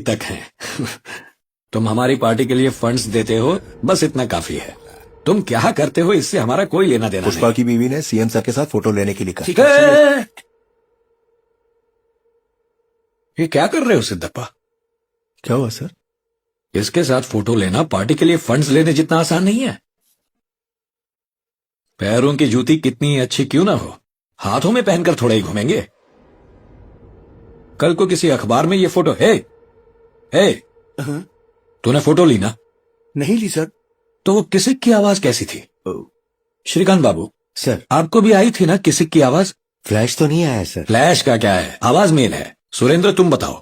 तक हैं। तुम हमारी पार्टी के लिए फंड्स देते हो, बस इतना काफी है। तुम क्या करते हो इससे हमारा कोई लेना देना पुष्पा नहीं। की बीवी ने सीएम सर के साथ फोटो लेने के लिए कहा। ठीक है, ये क्या कर रहे हो सिद्धप्पा? क्या हुआ सर? इसके साथ फोटो लेना पार्टी के लिए फंड्स लेने जितना आसान नहीं है। पैरों की जूती कितनी अच्छी क्यों ना हो, हाथों में पहनकर थोड़ा ही घूमेंगे। कल को किसी अखबार में ये फोटो है। तूने फोटो ली ना? नहीं ली सर। तो वो किसिक की आवाज कैसी थी? श्रीकांत बाबू सर आपको भी आई थी ना किसिक की आवाज? फ्लैश तो नहीं आया सर। फ्लैश का क्या है, आवाज मेन है। सुरेंद्र तुम बताओ,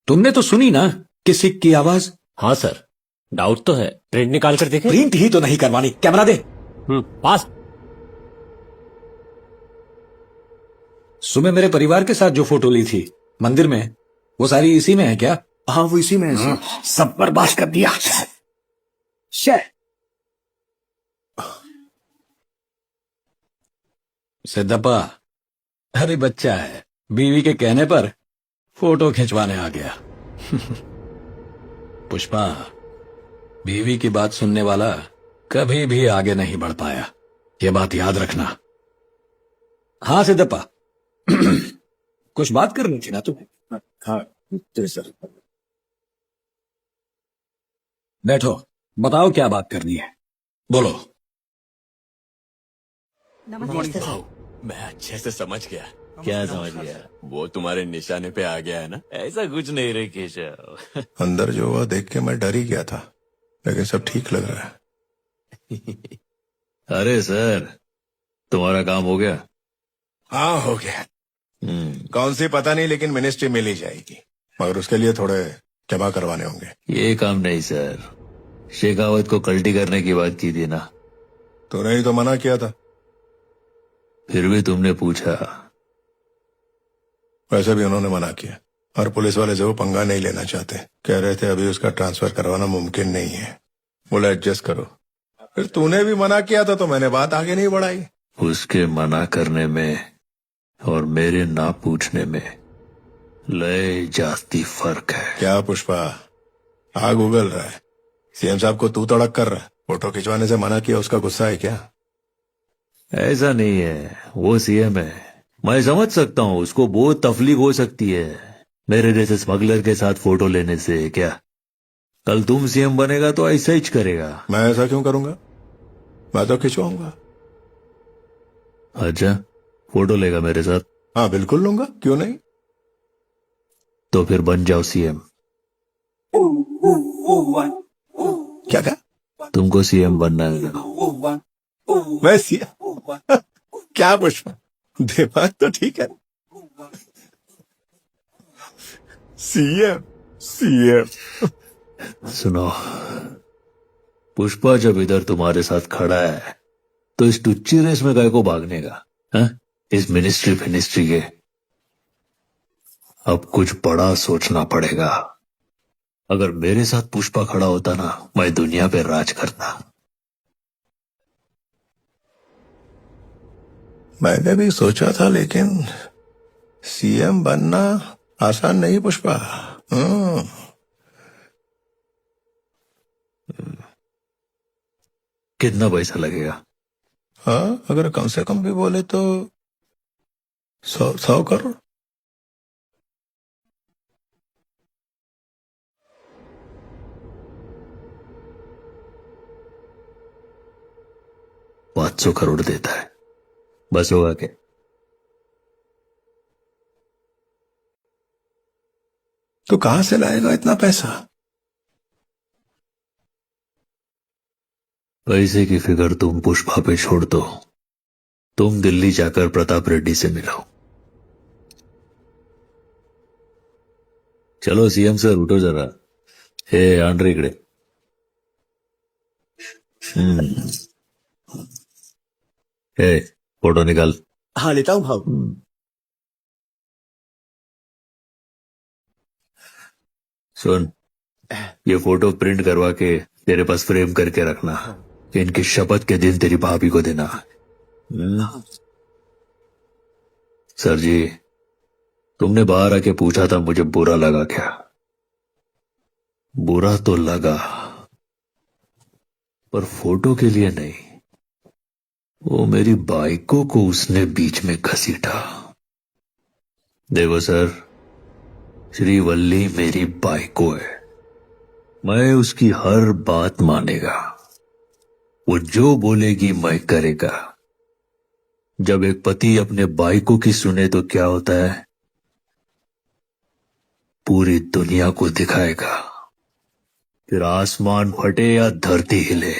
तुमने तो सुनी ना किसिक की आवाज? हाँ सर, डाउट तो है। प्रिंट निकाल कर देखे? प्रिंट ही तो नहीं करवानी, कैमरा दे। पास। सुबह मेरे परिवार के साथ जो फोटो ली थी मंदिर में, वो सारी इसी में है क्या? हाँ वो इसी में है सर। सब बर्बाद कर दिया। सिद्धप्पा, अरे बच्चा है, बीवी के कहने पर फोटो खिंचवाने आ गया। पुष्पा, बीवी की बात सुनने वाला कभी भी आगे नहीं बढ़ पाया, ये बात याद रखना। हाँ सिद्धप्पा, कुछ बात करनी थी ना तुम्हें? हाँ सर। बैठो, बताओ क्या बात करनी है, बोलो। नमस्ते सर। मैं अच्छे से समझ गया। क्या समझ गया? वो तुम्हारे निशाने पे आ गया है ना? ऐसा कुछ नहीं रे केशव। अंदर जो हुआ देख के मैं डर ही गया था, लेकिन सब ठीक लग रहा है। अरे सर, तुम्हारा काम हो गया? हाँ हो गया। कौन सी पता नहीं, लेकिन मिनिस्ट्री मिल ही जाएगी, मगर उसके लिए थोड़े जमा करवाने होंगे। ये काम नहीं सर, शेखावत को कल्टी करने की बात की थी ना? तूने ही तो मना किया था। फिर भी तुमने पूछा। वैसे भी उन्होंने मना किया, और पुलिस वाले से वो पंगा नहीं लेना चाहते। कह रहे थे अभी उसका ट्रांसफर करवाना मुमकिन नहीं है, बोला एडजस्ट करो। फिर तूने भी मना किया था तो मैंने बात आगे नहीं बढ़ाई। उसके मना करने में और मेरे ना पूछने में लय जास्ती फर्क है। क्या पुष्पा, आग उगल रहा है? सीएम साहब को तू तड़क कर रहा है, फोटो खिंचवाने से मना किया, उसका गुस्सा है क्या? ऐसा नहीं है, वो सीएम है, मैं समझ सकता हूँ उसको बहुत तकलीफ हो सकती है मेरे जैसे स्मगलर के साथ फोटो लेने से। क्या कल तुम सीएम बनेगा तो ऐसा ही करेगा? मैं ऐसा क्यों करूंगा, मैं तो खिंचवाऊंगा। अच्छा, फोटो लेगा मेरे साथ? हाँ बिल्कुल लूंगा, क्यों नहीं। तो फिर बन जाओ सीएम। क्या कहा? तुमको सीएम बनना है ना? मैं सीएम? क्या पुष्पा, दिमाग तो ठीक है। CM CM. सुनो, पुष्पा जब इधर तुम्हारे साथ खड़ा है तो इस टुच्ची रेस में काय को भागने का? हाँ? इस मिनिस्ट्री के अब कुछ बड़ा सोचना पड़ेगा। अगर मेरे साथ पुष्पा खड़ा होता ना, मैं दुनिया पे राज करता। मैंने भी सोचा था, लेकिन सीएम बनना आसान नहीं पुष्पा। कितना पैसा लगेगा? हाँ अगर कम से कम भी बोले तो 100 करोड़। 500 करोड़ देता है, बस होगा क्या? तो कहां से लाएगा इतना पैसा? पैसे की फिक्र तुम पुष्पा पे छोड़ दो, तुम दिल्ली जाकर प्रताप रेड्डी से मिलो। चलो सीएम सर, उठो जरा। हे आंड्रे इकडे। हे फोटो निकाल। हाँ लेता हूँ भाव। सुन, ये फोटो प्रिंट करवा के तेरे पास फ्रेम करके रखना, इनकी शपथ के दिन तेरी भाभी को देना। सर जी, तुमने बाहर आके पूछा था, मुझे बुरा लगा क्या? बुरा तो लगा, पर फोटो के लिए नहीं। वो मेरी बाइकों को उसने बीच में घसीटा। देखो सर, श्रीवल्ली मेरी बाइको है, मैं उसकी हर बात मानेगा। वो जो बोलेगी मैं करेगा। जब एक पति अपने बाइकों की सुने तो क्या होता है? पूरी दुनिया को दिखाएगा। फिर आसमान फटे या धरती हिले,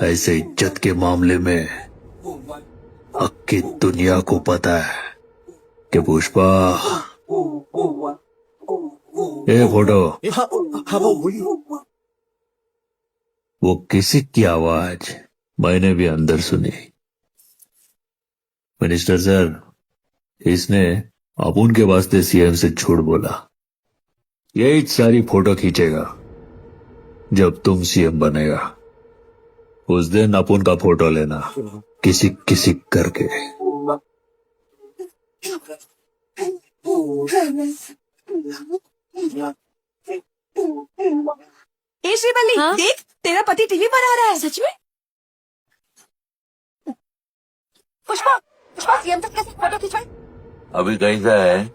ऐसे इज्जत के मामले में हक की दुनिया को पता है कि पुष्पा ये फोटो हाँ वो बोलिए। वो किसी की आवाज मैंने भी अंदर सुनी। मिनिस्टर सर, इसने अपुन के वास्ते सीएम से झूठ बोला। यही सारी फोटो खींचेगा जब तुम सीएम बनेगा। उस दिन अपुन का फोटो लेना किसी किसी करके। ए श्रीवल्ली, हाँ? देख तेरा पति टीवी पर आ रहा है। सच में? पुष्पा पुष्पा सीएम तक कैसे फोटो खिंचवाई? अभी कैसा है,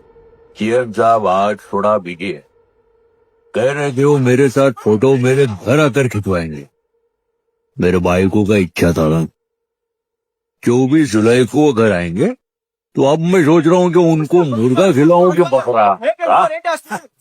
सीएम साहब आज थोड़ा बिजी है। कह रहे थे वो मेरे साथ फोटो मेरे घर आकर खिंचवाएंगे। मेरे भाईको का इच्छा था ना, 24 जुलाई को वो घर आएंगे, तो अब मैं सोच रहा हूँ कि उनको मुर्गा खिलाऊं कि बकरा। हाँ?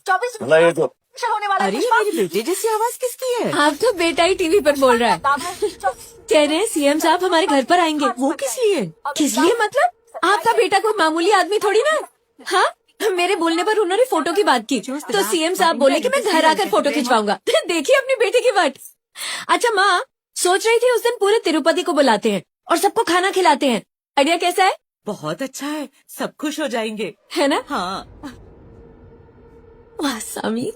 24 भला ये तो होने वाला है। अरे पुष्पा। मेरी बेटे जैसी आवाज किसकी है? आप तो बेटा ही टीवी पर बोल रहा है। कह रहे हैं सीएम साहब हमारे घर पर आएंगे। वो किस लिए? किस लिए मतलब? आपका बेटा कोई मामूली आदमी थोड़ी ना। हाँ, मेरे बोलने पर उन्होंने फोटो की बात की, तो सीएम साहब बोले कि मैं घर आकर फोटो खिंचवाऊंगा। देखिए अपने बेटे की बात। अच्छा माँ, सोच रही थी उस दिन पूरे तिरुपति को बुलाते हैं और सबको खाना खिलाते हैं। आइडिया कैसा है? बहुत अच्छा है, सब खुश हो जाएंगे। है ना? हाँ। वाह स्वामी।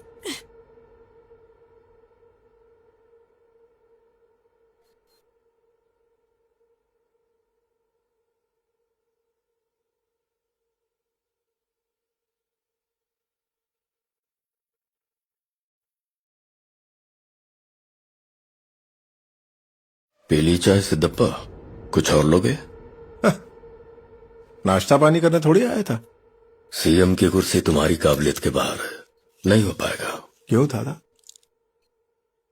पीली चाय सिद्धप्पा, कुछ और लोगे? नाश्ता पानी करने थोड़ी आया था। सीएम की कुर्सी तुम्हारी काबिलियत के बाहर है, नहीं हो पाएगा। क्यों दादा?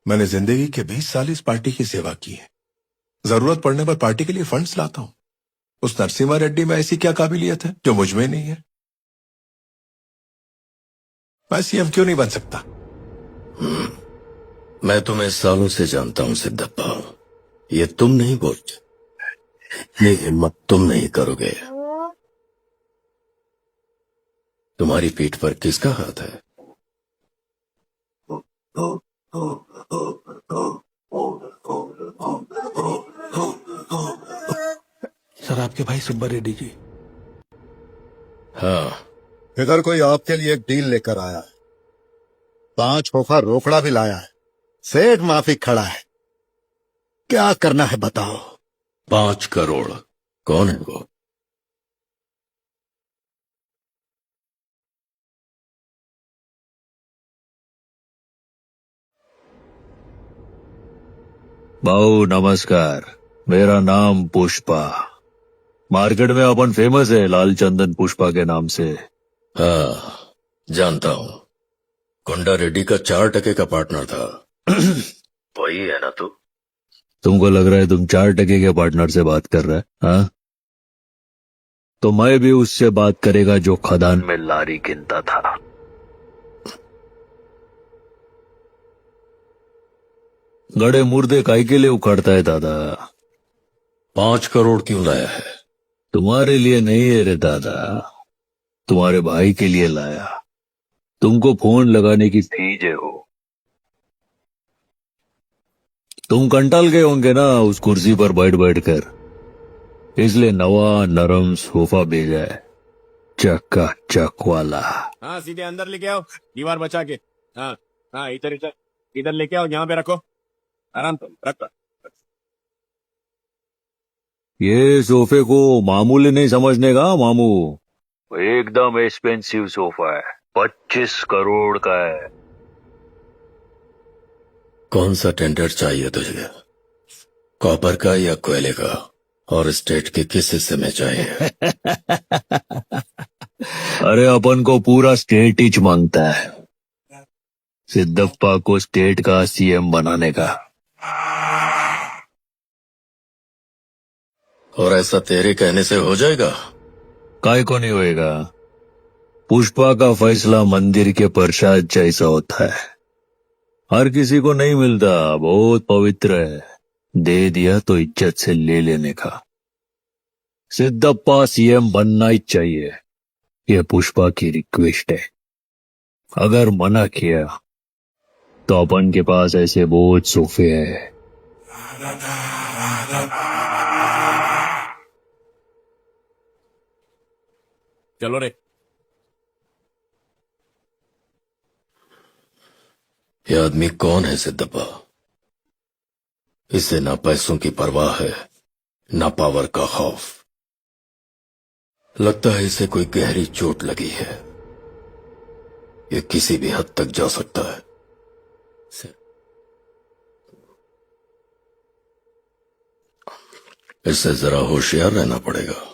मैंने जिंदगी के 20 साल इस पार्टी की सेवा की है। जरूरत पड़ने पर पार्टी के लिए फंड्स लाता हूं। उस नरसिम्हा रेड्डी में ऐसी क्या काबिलियत है जो मुझ में नहीं है? मैं सीएम क्यों नहीं बन सकता? मैं तुम्हें सालों से जानता हूं सिद्धप्पा, ये तुम नहीं बोलते, ये हिम्मत तुम नहीं करोगे। तुम्हारी पीठ पर किसका हाथ है? सर, आपके भाई सुब्बा रेड्डी जी। हाँ, इधर कोई आपके लिए एक डील लेकर आया है। 5 खोखा रोकड़ा भी लाया है। सेठ माफी खड़ा है। क्या करना है बताओ? 5 करोड़। कौन है वो? बाऊ नमस्कार, मेरा नाम पुष्पा। मार्केट में अपन फेमस है लाल चंदन पुष्पा के नाम से। हाँ, जानता हूं। गुंडा रेड्डी का 4% का पार्टनर था। वही है ना तू? तुमको लग रहा है तुम 4% के पार्टनर से बात कर रहा है? हाँ, तो मैं भी उससे बात करेगा जो खदान में लारी गिनता था। गड़े मुर्दे काहे के लिए उखाड़ता है दादा? 5 करोड़ क्यों लाया है? तुम्हारे लिए नहीं है रे दादा, तुम्हारे भाई के लिए लाया। तुमको फोन लगाने की फीज है हो। तुम कंटाल गए होंगे ना उस कुर्सी पर बैठ बैठ कर, इसलिए नवा नरम सोफा भेजा है, चक्का चक वाला। हाँ सीधे अंदर लेके आओ, दीवार बचा के। हाँ हाँ, इधर लेके आओ, यहाँ पे रखो, आराम से रखो। ये सोफे को मामूली नहीं समझने का मामू, एकदम एक्सपेंसिव सोफा है, 25 करोड़ का है। कौन सा टेंडर चाहिए तुझे? कॉपर का या कोयले का? और स्टेट के किस हिस्से में चाहिए? अरे अपन को पूरा स्टेट ही मांगता है, सिद्धप्पा को स्टेट का सीएम बनाने का। और ऐसा तेरे कहने से हो जाएगा? काय को नहीं होएगा? पुष्पा का फैसला मंदिर के प्रसाद जैसा होता है, हर किसी को नहीं मिलता, बहुत पवित्र है, दे दिया तो इज्जत से ले लेने का। सिद्धप्पा सीएम बनना ही चाहिए, ये पुष्पा की रिक्वेस्ट है। अगर मना किया तो अपन के पास ऐसे बहुत सोफे हैं। चलो रे। ये आदमी कौन है सिद्धप्पा? इसे ना पैसों की परवाह है, ना पावर का खौफ। लगता है इसे कोई गहरी चोट लगी है, ये किसी भी हद तक जा सकता है। इससे जरा होशियार रहना पड़ेगा।